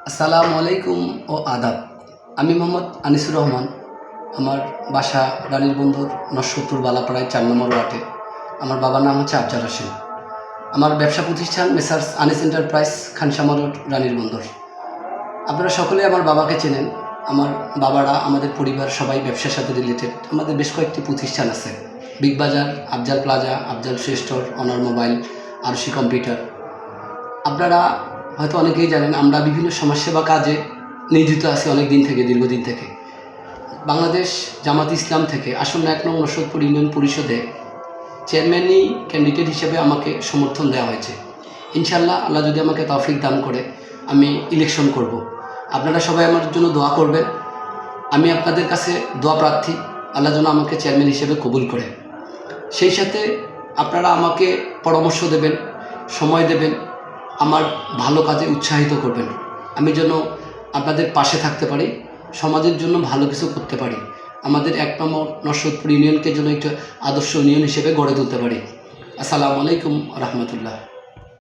আসসালামু আলাইকুম ও আদাব। আমি মোহাম্মদ আনিসুর রহমান। আমার বাসা রানীর বন্দর নরসত্তর বালাপাড়ায় ৪ নম্বর ওয়ার্ডে। আমার বাবার নাম হচ্ছে আফজার হোসেন। আমার ব্যবসা প্রতিষ্ঠান messrs Anis enterprise, Khansama road, রানীর বন্দর। আপনারা সকলে আমার বাবাকে চেনেন। আমার বাবারা, আমাদের পরিবার সবাই ব্যবসার সাথে রিলেটেড। আমাদের বেশ কয়েকটি প্রতিষ্ঠান আছে: Big Bazaar, Afzal Plaza, Afzal Store, Honor Mobile, Arshi Computer. আপনারা হয়তো অনেকেই জানেন আমরা বিভিন্ন সমাজসেবা কাজে নিয়োজিত আছি অনেক দিন থেকে, দীর্ঘদিন থেকে। বাংলাদেশ জামাত ইসলাম থেকে আসন্ন ১ নং নরসদপুর ইউনিয়ন পরিষদে চেয়ারম্যানই ক্যান্ডিডেট হিসেবে আমাকে সমর্থন দেওয়া হয়েছে। ইনশাআল্লাহ, আল্লাহ যদি আমাকে তৌফিক দান করে, আমি ইলেকশন করব। আপনারা সবাই আমার জন্য দোয়া করবেন। আমি আপনাদের কাছে দোয়া প্রার্থী, আল্লাহ যেন আমাকে চেয়ারম্যান হিসেবে কবুল করে। সেই সাথে আপনারা আমাকে পরামর্শ দেবেন, সময় দেবেন, আমার ভালো কাজে উৎসাহিত করবেন। আমি যেন আপনাদের পাশে থাকতে পারি, সমাজের জন্য ভালো কিছু করতে পারি, আমাদের ১ নম্বর নরসদপুর ইউনিয়নকে যেন একটা আদর্শ ইউনিয়ন হিসেবে গড়ে তুলতে পারি। আসসালামু আলাইকুম রহমতুল্লাহ।